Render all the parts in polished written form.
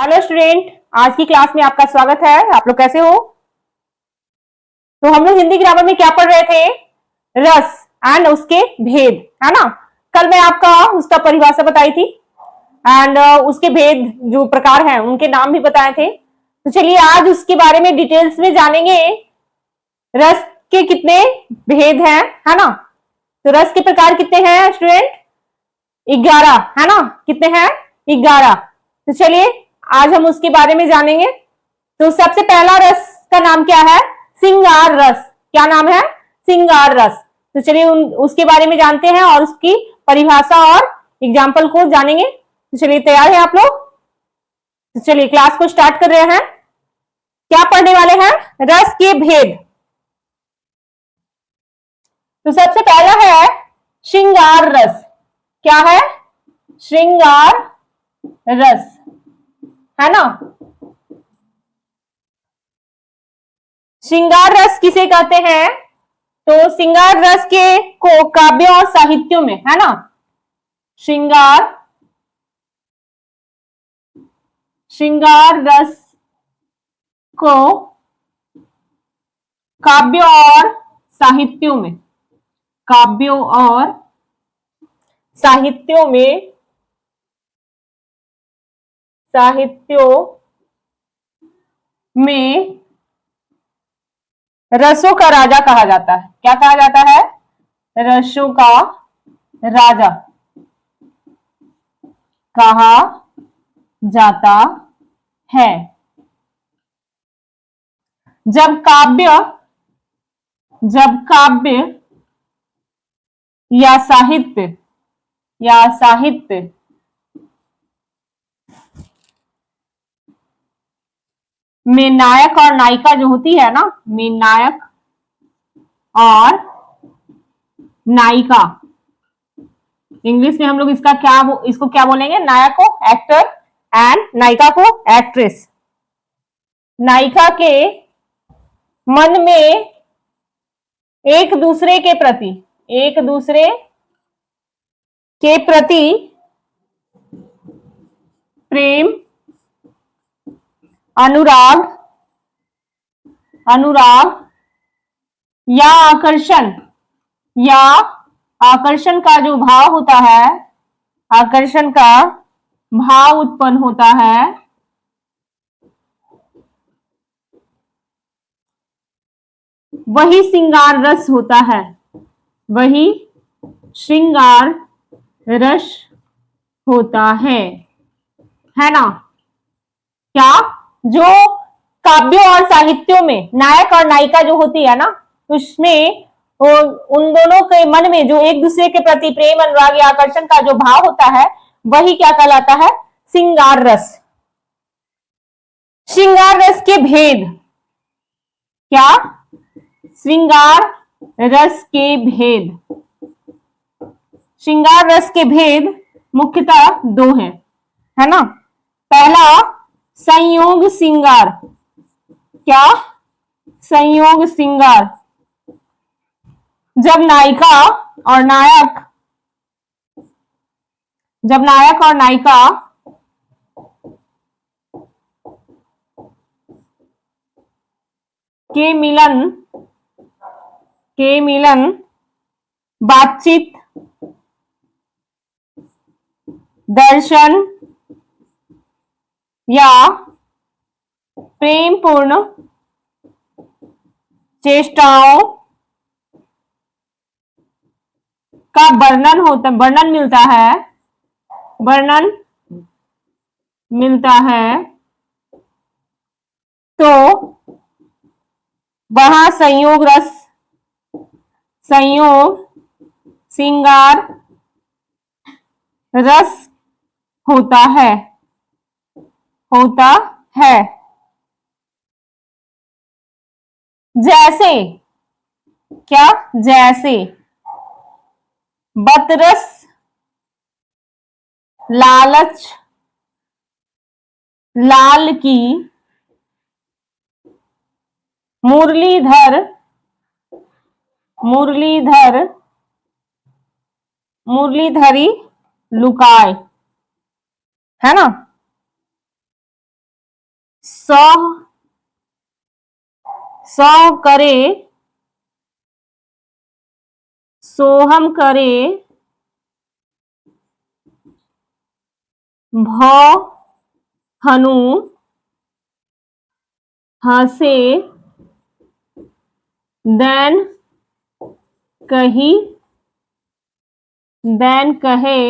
Hello student, आज की class में आपका स्वागत है। आप लोग कैसे हो? तो हम लोग हिंदी ग्रामर में क्या पढ़ रहे थे? रस एंड उसके भेद, है ना। कल मैं आपका उसका परिभाषा बताई थी एंड उसके भेद जो प्रकार हैं उनके नाम भी बताए थे। तो चलिए आज उसके बारे में डिटेल्स में जानेंगे। रस के कितने भेद हैं, है ना। तो रस के प्रकार कितने हैं स्टूडेंट? 11, है ना। कितने हैं? 11। तो चलिए आज हम उसके बारे में जानेंगे। तो सबसे पहला रस का नाम क्या है? सिंगार रस। क्या नाम है? सिंगार रस। तो चलिए उसके बारे में जानते हैं और उसकी परिभाषा और एग्जाम्पल को जानेंगे। तो चलिए तैयार है आप लोग? तो चलिए क्लास को स्टार्ट कर रहे हैं। क्या पढ़ने वाले हैं? रस के भेद। तो सबसे पहला है श्रृंगार रस। क्या है? श्रृंगार रस, है ना। श्रृंगार रस किसे कहते हैं? तो श्रृंगार रस के को काव्य और साहित्यों में, है ना। श्रृंगार रस को काव्यों और साहित्यों में, काव्यों और साहित्यों में, साहित्यों में रसों का राजा कहा जाता है। क्या कहा जाता है? रसों का राजा कहा जाता है। जब काव्य या साहित्य में नायक और नायिका जो होती है ना, में नायक और नायिका, इंग्लिश में हम लोग इसको क्या बोलेंगे? नायक को एक्टर एंड नायिका को एक्ट्रेस। नायिका के मन में एक दूसरे के प्रति प्रेम, अनुराग या आकर्षण का जो भाव होता है, आकर्षण का भाव उत्पन्न होता है, वही श्रृंगार रस होता है। वही श्रृंगार रस होता है ना। क्या? जो काव्यों और साहित्यों में नायक और नायिका जो होती है ना, उसमें उन दोनों के मन में जो एक दूसरे के प्रति प्रेम, अनुराग या आकर्षण का जो भाव होता है, वही क्या कहलाता है? श्रृंगार रस। श्रृंगार रस के भेद। क्या? श्रृंगार रस के भेद। श्रृंगार रस के भेद मुख्यतः 2 हैं, है ना। पहला संयोग श्रृंगार। क्या? संयोग श्रृंगार। जब नायक और नायिका के मिलन बातचीत, दर्शन या प्रेमपूर्ण चेष्टाओं का वर्णन मिलता है तो वहां संयोग श्रृंगार रस होता है। जैसे क्या? जैसे बदरस, लालच, लाल की, मुरलीधरी लुकाए, है ना। सह सह करे, सोहम करे, भौ हनु, हंसे, दैन कही, दैन कहे,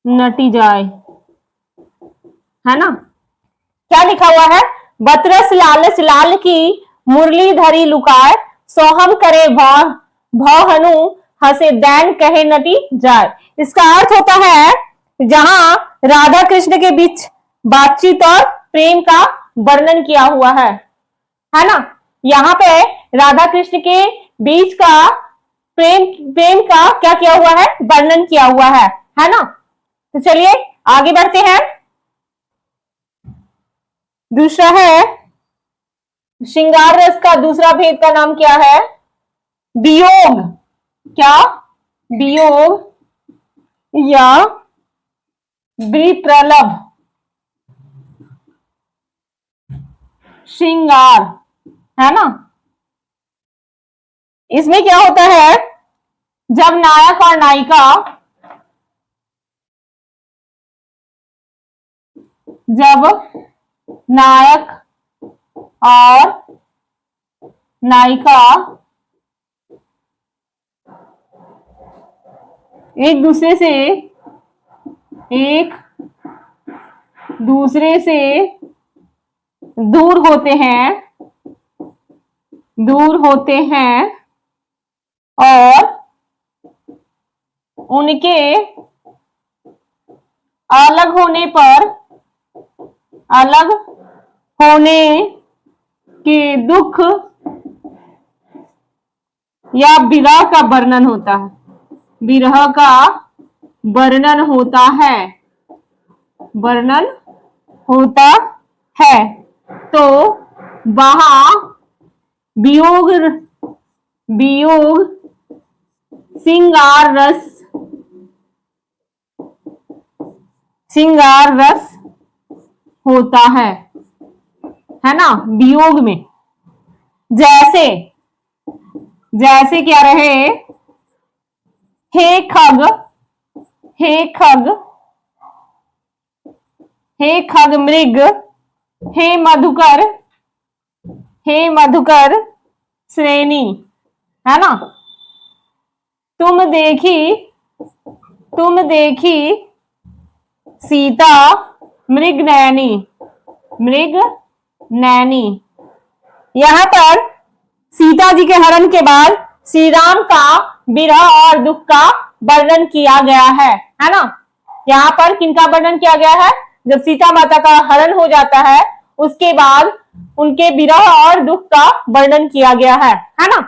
नटी जाए। है ना? क्या लिखा हुआ है? बतरस लालच लाल की मुरली धरी लुकाए, सोहम करे भौहनु, हंसे दैन कहे नटी जाए। इसका अर्थ होता है जहां राधा कृष्ण के बीच बातचीत और प्रेम का वर्णन किया हुआ है ना? यहाँ पे राधा कृष्ण के बीच का प्रेम का क्या किया हुआ है? वर्णन किया हुआ है ना? तो चलिए आगे बढ़ते हैं। दूसरा है श्रृंगार रस का दूसरा भेद का नाम क्या है? वियोग। क्या? वियोग या विप्रलभ। श्रृंगार, है ना? इसमें क्या होता है? जब नायक और नायिका जब नायक और नायिका एक दूसरे से दूर होते हैं और उनके अलग होने के दुख या विरह का वर्णन होता है। विरह का वर्णन होता है। तो वहां वियोग श्रृंगार रस होता है ना? वियोग में जैसे क्या रहे? हे खग मृग, हे मधुकर श्रेणी। है ना? तुम देखी सीता मृग नैनी। यहां पर सीता जी के हरण के बाद श्री राम का विरह और दुख का वर्णन किया गया है ना? यहाँ पर किनका वर्णन किया गया है? जब सीता माता का हरण हो जाता है उसके बाद उनके विरह और दुख का वर्णन किया गया है ना?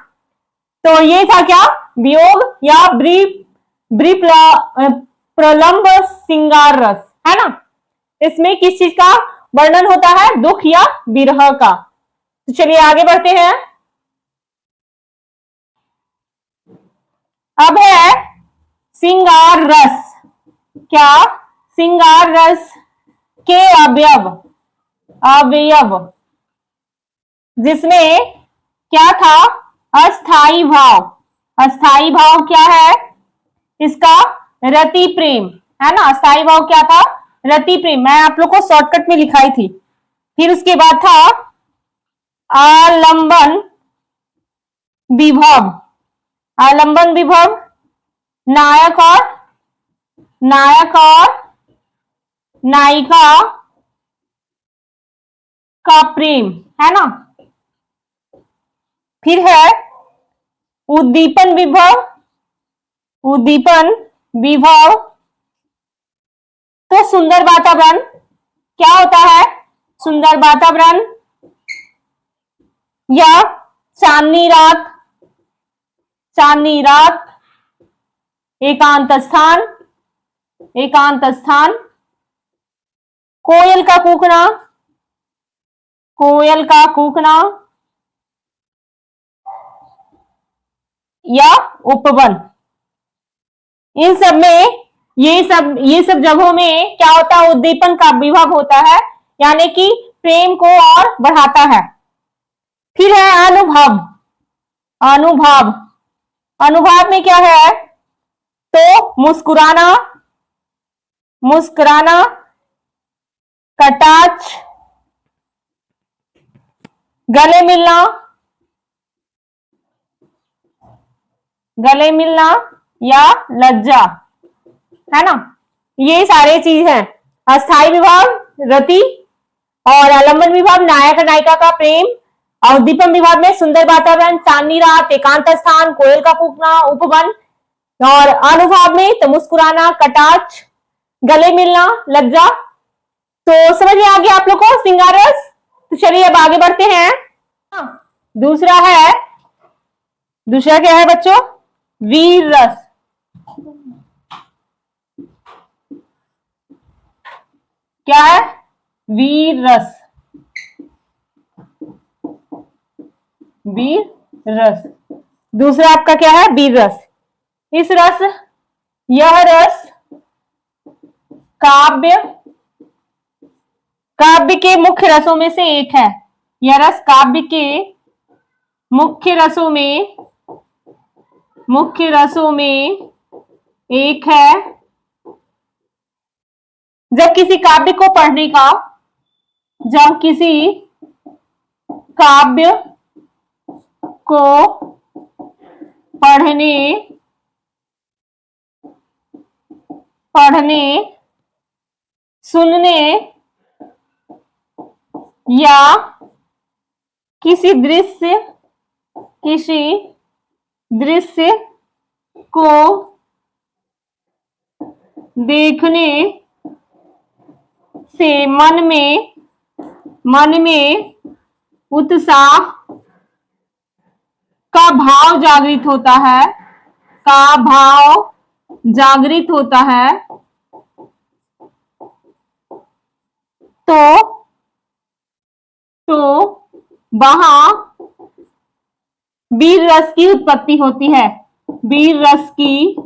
तो ये था क्या? वियोग या प्रलंब श्रृंगार रस, है ना? इसमें किस चीज का वर्णन होता है? दुख या विरह का। तो चलिए आगे बढ़ते हैं। अब है श्रृंगार रस। क्या? श्रृंगार रस के अवयव जिसमें क्या था? अस्थाई भाव क्या है इसका? रति प्रेम, है ना? अस्थाई भाव क्या था? रति प्रेम। मैं आप लोग को शॉर्टकट में लिखाई थी। फिर उसके बाद था आलंबन विभव। नायक और नायिका का प्रेम, है ना? फिर है उद्दीपन विभव। तो सुंदर वातावरण क्या होता है? सुंदर वातावरण या चांदनी रात, एकांत स्थान, कोयल का कूकना या उपवन। इन सब में ये सब जगहों में क्या होता है, उद्दीपन का विभव होता है, यानी कि प्रेम को और बढ़ाता है। फिर है अनुभव। अनुभव, अनुभव में क्या है, तो मुस्कुराना, मुस्कुराना, कटाक्ष, गले मिलना, गले मिलना या लज्जा, है ना, ये सारे चीज हैं। अस्थाई विभाव रति, और आलम्बन विभाव नायक नायिका का प्रेम, और उद्दीपन विभाव में सुंदर वातावरण, चांदनी रात, एकांत स्थान, कोयल का कूकना, उपवन, और अनुभव में तो मुस्कुराना, कटाक्ष, गले मिलना, लज्जा। तो समझ में आ गया आप लोग को श्रृंगार रस। तो चलिए अब आगे बढ़ते हैं। दूसरा क्या है बच्चों, वीर रस। क्या है, वीर रस। वीर रस, दूसरा आपका क्या है, वीर रस। यह रस काव्य के मुख्य रसों में से एक है। यह रस काव्य के मुख्य रसों में एक है। जब किसी काव्य को पढ़ने सुनने या किसी दृश्य को देखने से मन में उत्साह का भाव जागृत होता है, तो वहां वीर रस की उत्पत्ति होती है। वीर रस की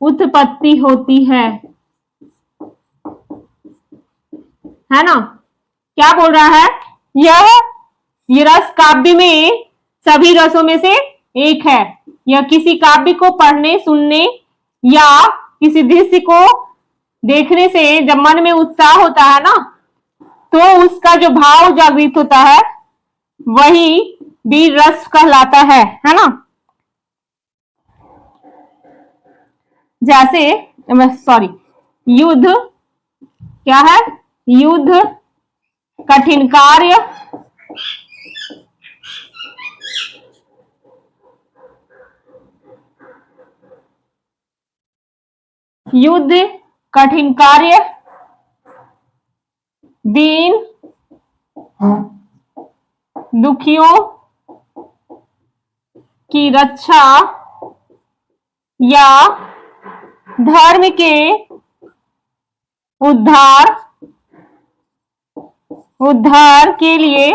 उत्पत्ति होती है ना। क्या बोल रहा है, यह रस काव्य में सभी रसों में से एक है। यह किसी काव्य को पढ़ने, सुनने या किसी दृश्य को देखने से जब मन में उत्साह होता है ना, तो उसका जो भाव जागृत होता है वही वीर रस कहलाता है ना। जैसे युद्ध, क्या है, युद्ध, कठिन कार्य, दीन दुखियों की रक्षा या धर्म के उद्धार के लिए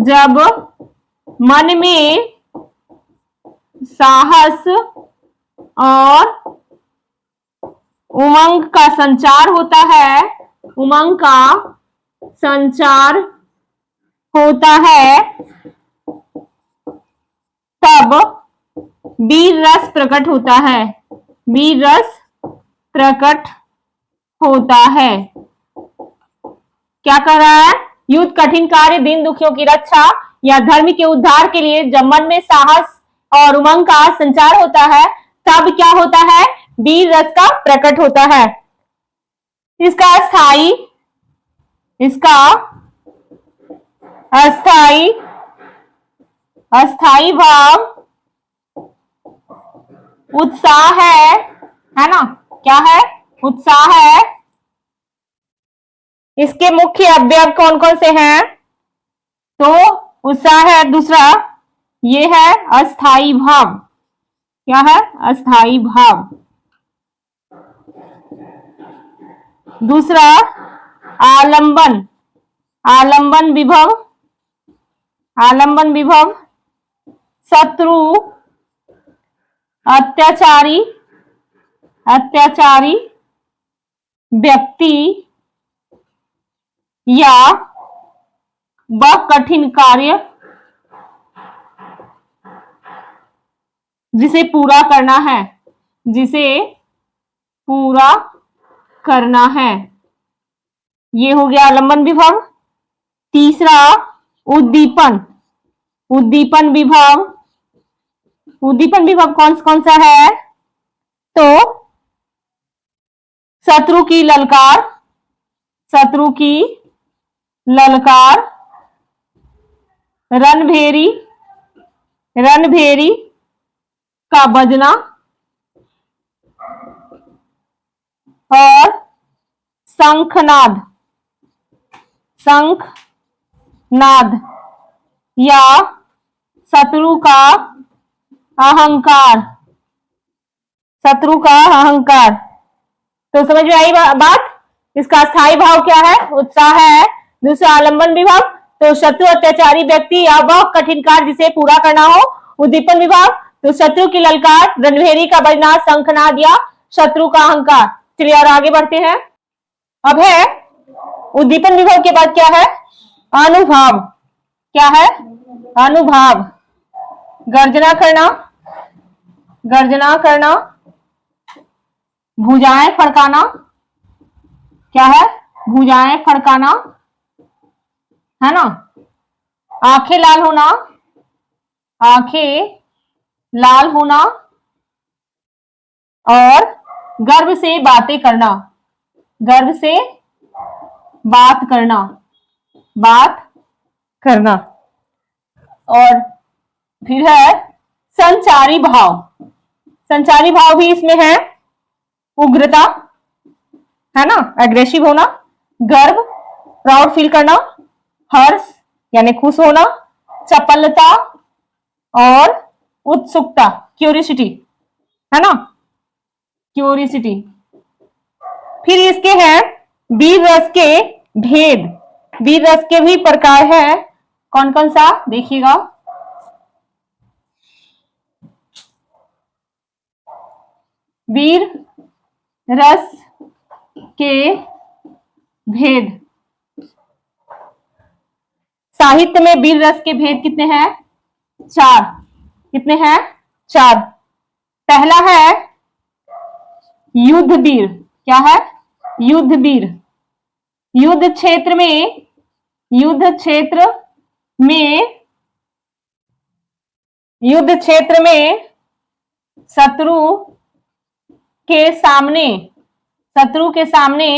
जब मन में साहस और उमंग का संचार होता है, तब वीर रस प्रकट होता है। क्या कर रहा है, युद्ध, कठिन कार्य, दीन दुखियों की रक्षा या धर्म के उद्धार के लिए जब मन में साहस और उमंग का संचार होता है, तब क्या होता है, वीर रस का प्रकट होता है। इसका अस्थाई भाव उत्साह है ना। क्या है, उत्साह है। इसके मुख्य अवयव कौन कौन से हैं, तो उत्साह है। दूसरा ये है अस्थाई भाव। क्या है, अस्थाई भाव। दूसरा आलंबन विभव, शत्रु अत्याचारी अत्याचारी व्यक्ति या वह कठिन कार्य जिसे पूरा करना है, जिसे पूरा करना है। ये हो गया आलंबन विभव। तीसरा उद्दीपन। उद्दीपन विभव, उद्दीपन विभव कौन सा है? तो शत्रु की ललकार, शत्रु की ललकार, रणभेरी, रणभेरी का बजना और शंखनाद, शंखनाद या शत्रु का अहंकार, शत्रु का अहंकार। तो समझ में आई बात? इसका स्थायी भाव क्या है? उत्साह है। दूसरा आलंबन विभाग, तो शत्रु अत्याचारी व्यक्ति या वह कठिन कार्य जिसे पूरा करना हो। उद्दीपन विभाग, तो शत्रु की ललकार, रणभेरी का बजना, शंखनाद या शत्रु का अहंकार। चलिए और आगे बढ़ते हैं। अब है उद्दीपन विभाग के बाद क्या है? अनुभाव। क्या है? अनुभाव। गर्जना करना, गर्जना करना, भुजाएं फड़काना। क्या है? भुजाएं फड़काना, है ना। आंखें लाल होना, आंखें लाल होना और गर्व से बातें करना, गर्व से बात करना, बात करना। और फिर है संचारी भाव। संचारी भाव भी इसमें है। उग्रता, है ना, एग्रेसिव होना, गर्व, प्राउड फील करना, हर्ष यानी खुश होना, चपलता और उत्सुकता, क्यूरियोसिटी, है ना, क्यूरियोसिटी। फिर इसके हैं वीर रस के भेद। वीर रस के भी प्रकार है। कौन कौन सा देखिएगा। वीर रस के भेद। साहित्य में वीर रस के भेद कितने हैं? 4। कितने हैं? 4। पहला है युद्ध वीर। क्या है? युद्ध वीर। युद्ध क्षेत्र में, युद्ध क्षेत्र में, युद्ध क्षेत्र में शत्रु के सामने, शत्रु के सामने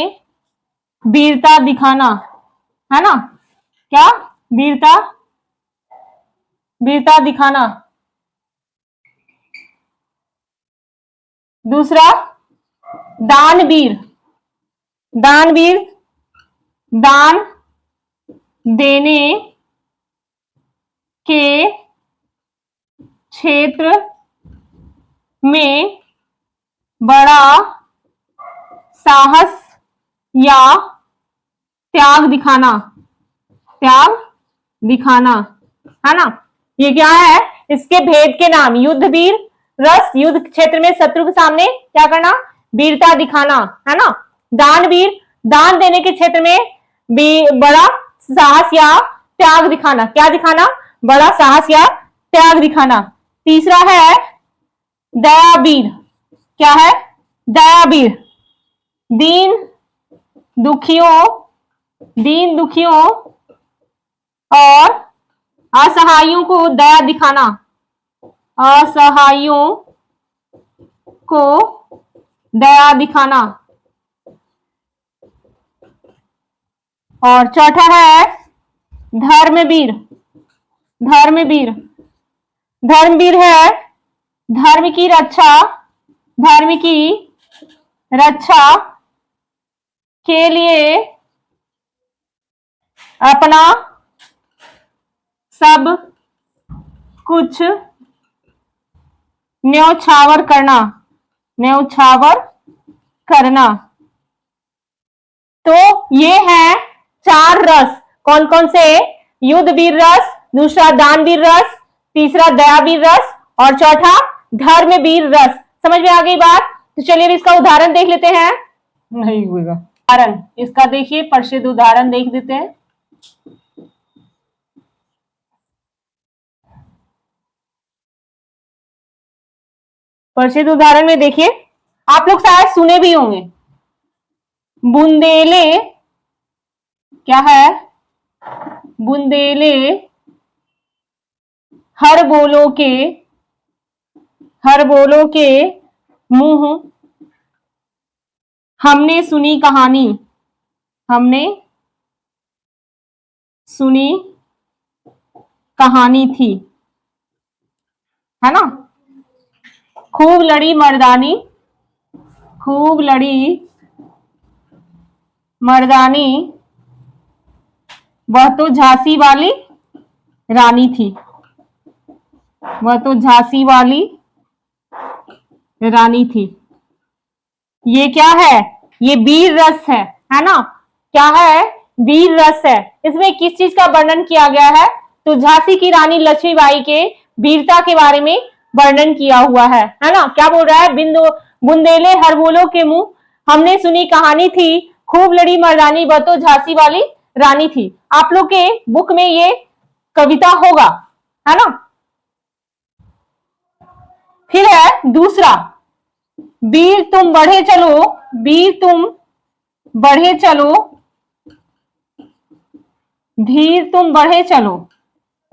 वीरता दिखाना, है ना। क्या? वीरता, वीरता दिखाना। दूसरा दानवीर। दानवीर, दान देने के क्षेत्र में बड़ा साहस या त्याग दिखाना, त्याग दिखाना, है ना। ये क्या है? इसके भेद के नाम। युद्ध वीर रस, युद्ध क्षेत्र में शत्रु के सामने क्या करना? वीरता दिखाना, है ना। दानवीर, दान देने के क्षेत्र में बड़ा साहस या त्याग दिखाना। क्या दिखाना? बड़ा साहस या त्याग दिखाना। तीसरा है दयावीर। क्या है? दयावीर, दीन दुखियों, दीन दुखियों और असहायों को दया दिखाना, असहायों को दया दिखाना। और चौथा है धर्मवीर। धर्मवीर, धर्मवीर है धर्म की रक्षा, धर्म की रक्षा के लिए अपना सब कुछ न्यौछावर करना, न्यौछावर करना। तो ये है 4 रस। कौन कौन से? युद्ध वीर रस, दूसरा दानवीर रस, तीसरा दयावीर रस और चौथा धर्म वीर रस। समझ में आ गई बात? तो चलिए अब इसका उदाहरण देख लेते हैं। नहीं हुएगा उदाहरण इसका, देखिए प्रसिद्ध उदाहरण देख लेते हैं। प्रसिद्ध उदाहरण में देखिए, आप लोग शायद सुने भी होंगे, बुंदेले, क्या है, बुंदेले हर बोलो के मुंह हमने सुनी कहानी, हमने सुनी कहानी थी, है ना। खूब लड़ी मर्दानी, खूब लड़ी मर्दानी, वह तो झांसी वाली रानी थी, वह तो झांसी वाली रानी थी। ये क्या है? ये वीर रस है ना। क्या है? वीर रस है। इसमें किस चीज का वर्णन किया गया है? तो झांसी की रानी लक्ष्मीबाई के वीरता के बारे में वर्णन किया हुआ है ना। क्या बोल रहा है? बुंदेले हर बोलो के मुंह हमने सुनी कहानी थी, खूब लड़ी मर्दानी, वह तो झांसी वाली रानी थी। आप लोग के बुक में ये कविता होगा, है ना। फिर है दूसरा, वीर तुम बढ़े चलो, वीर तुम बढ़े चलो, धीर तुम बढ़े चलो,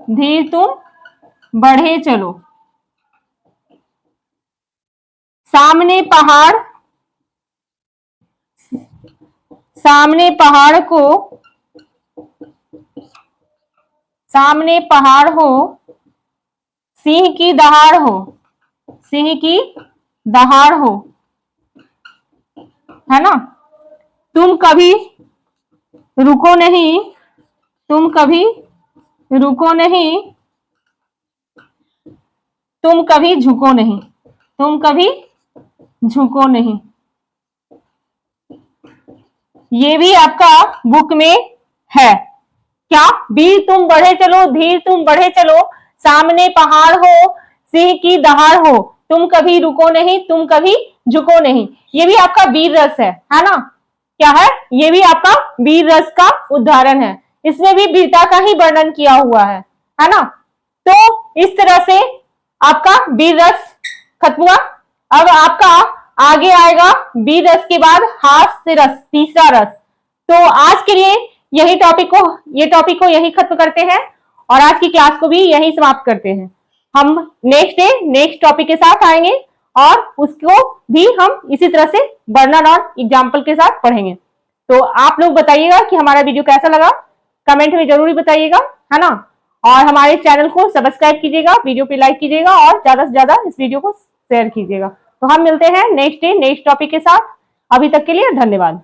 धीर तुम बढ़े चलो, सामने पहाड़, सामने पहाड़ को, सामने पहाड़ हो, सिंह की दहाड़ हो, सिंह की दहाड़ हो, है ना। तुम कभी रुको नहीं, तुम कभी रुको नहीं, तुम कभी झुको नहीं, तुम कभी झुको नहीं। ये भी आपका बुक में है। क्या? वीर तुम बढ़े चलो, धीर तुम बढ़े चलो, सामने पहाड़ हो, सिंह की दहाड़ हो, तुम कभी रुको नहीं, तुम कभी झुको नहीं। ये भी आपका वीर रस है ना। क्या है? ये भी आपका वीर रस का उदाहरण है। इसमें भी वीरता का ही वर्णन किया हुआ है ना। तो इस तरह से आपका वीर रस खत्म हुआ। अब आपका आगे आएगा वीर रस के बाद हास्य रस, तीसरा रस। तो आज के लिए ये टॉपिक को यही खत्म करते हैं और आज की क्लास को भी यही समाप्त करते हैं। हम नेक्स्ट डे नेक्स्ट टॉपिक के साथ आएंगे और उसको भी हम इसी तरह से वर्णन और एग्जाम्पल के साथ पढ़ेंगे। तो आप लोग बताइएगा कि हमारा वीडियो कैसा लगा, कमेंट में जरूर बताइएगा, है ना। और हमारे चैनल को सब्सक्राइब कीजिएगा, वीडियो पे लाइक कीजिएगा और ज्यादा से ज्यादा इस वीडियो को शेयर कीजिएगा। तो हम मिलते हैं नेक्स्ट डे नेक्स्ट टॉपिक के साथ। अभी तक के लिए धन्यवाद।